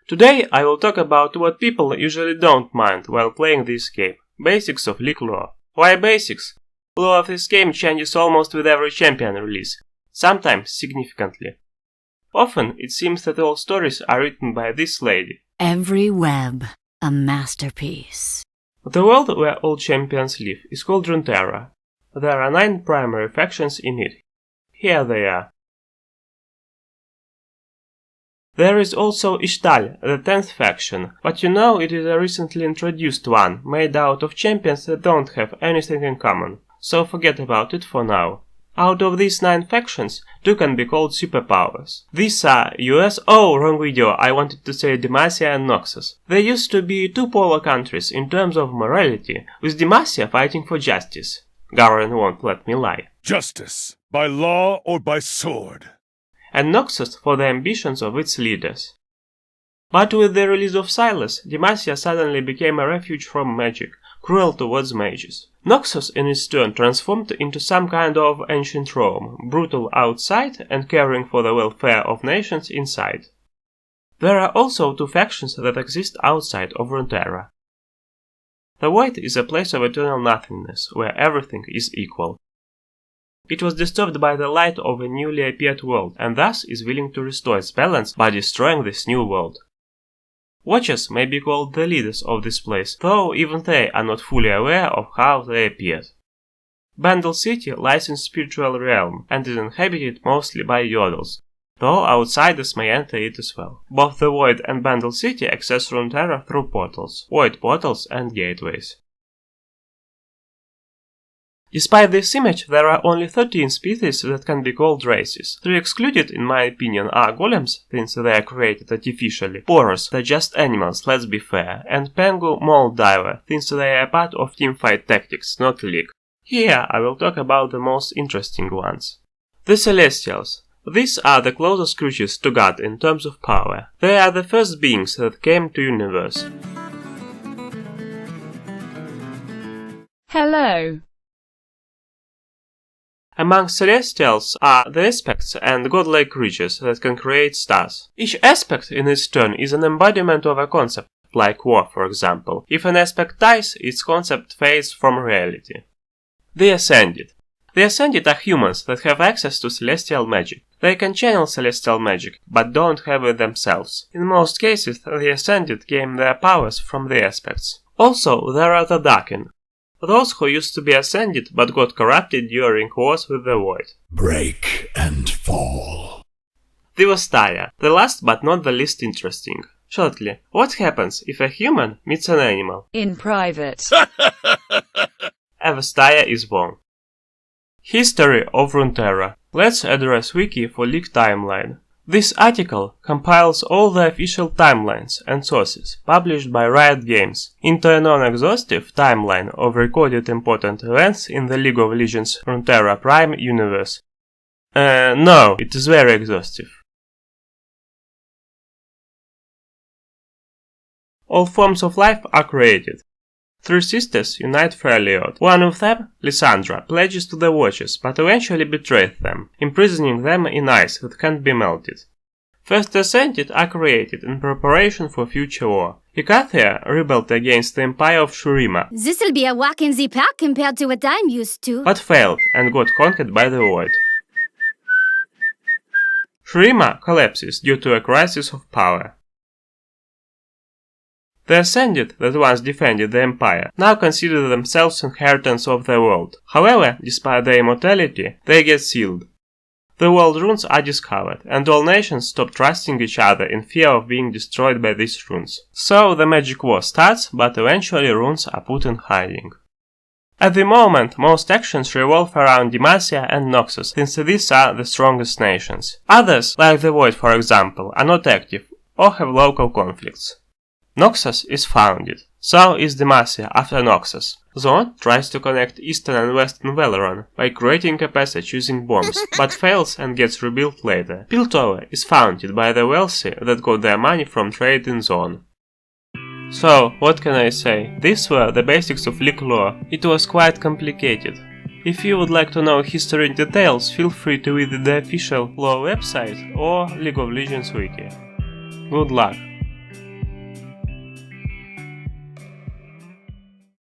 Today I will talk about what people usually don't mind while playing this game. Basics of League lore. Why basics? Lore of this game changes almost with every champion release, sometimes significantly. Often it seems that all stories are written by this lady. Every web, a masterpiece. The world where all champions live is called Runeterra. There are 9 primary factions in it. Here they are. There is also Ishtal, the 10th faction, but you know it is a recently introduced one, made out of champions that don't have anything in common, so forget about it for now. Out of these 9 factions, 2 can be called superpowers. These are wrong video, I wanted to say Demacia and Noxus. They used to be 2 polar countries in terms of morality, with Demacia fighting for justice. Garen won't let me lie. Justice, by law or by sword. And Noxus for the ambitions of its leaders. But with the release of Silas, Demacia suddenly became a refuge from magic, cruel towards mages. Noxus in its turn transformed into some kind of ancient Rome, brutal outside and caring for the welfare of nations inside. There are also 2 factions that exist outside of Runeterra. The Void is a place of eternal nothingness, where everything is equal. It was disturbed by the light of a newly appeared world, and thus is willing to restore its balance by destroying this new world. Watchers may be called the leaders of this place, though even they are not fully aware of how they appeared. Bandle City lies in spiritual realm, and is inhabited mostly by Yodels, though outsiders may enter it as well. Both the Void and Bandle City access Runeterra through portals, Void portals and gateways. Despite this image, there are only 13 species that can be called races. 3 excluded, in my opinion, are golems, since they are created artificially, Poros, they're just animals, let's be fair, and Pengu Mold Diver, since they are part of teamfight tactics, not league. Here I will talk about the most interesting ones. The Celestials. These are the closest creatures to God in terms of power. They are the first beings that came to universe. Hello. Among Celestials are the aspects and godlike creatures that can create stars. Each aspect in its turn is an embodiment of a concept, like war for example. If an aspect dies, its concept fades from reality. The Ascended. The Ascended are humans that have access to celestial magic. They can channel celestial magic, but don't have it themselves. In most cases, the Ascended gain their powers from the aspects. Also, there are the Darken. Those who used to be ascended but got corrupted during wars with the Void. Break and fall. Devastaria, the last but not the least interesting. Shortly, what happens if a human meets an animal? In private. Devastaria is born. History of Runeterra. Let's address Wiki for League Timeline. This article compiles all the official timelines and sources published by Riot Games into a non-exhaustive timeline of recorded important events in the League of Legends Runeterra Prime universe. No, it is very exhaustive. All forms of life are created. 3 sisters unite Freljord. One of them, Lysandra, pledges to the Watchers, but eventually betrays them, imprisoning them in ice that can't be melted. First Ascended are created in preparation for future war. Ikathia rebelled against the Empire of Shurima, This'll be a walk in the park compared to what I'm used to. but failed and got conquered by the Void. Shurima collapses due to a crisis of power. The Ascended that once defended the Empire now consider themselves inheritors of the world. However, despite their immortality, they get sealed. The world runes are discovered, and all nations stop trusting each other in fear of being destroyed by these runes. So the magic war starts, but eventually runes are put in hiding. At the moment, most actions revolve around Demacia and Noxus, since these are the strongest nations. Others, like the Void for example, are not active or have local conflicts. Noxus is founded, so is Demacia after Noxus. Zone tries to connect Eastern and Western Valoran by creating a passage using bombs, but fails and gets rebuilt later. Piltover is founded by the wealthy that got their money from trade in Zone. So, what can I say? These were the basics of League lore. It was quite complicated. If you would like to know history in details, feel free to visit the official lore website or League of Legends wiki. Good luck!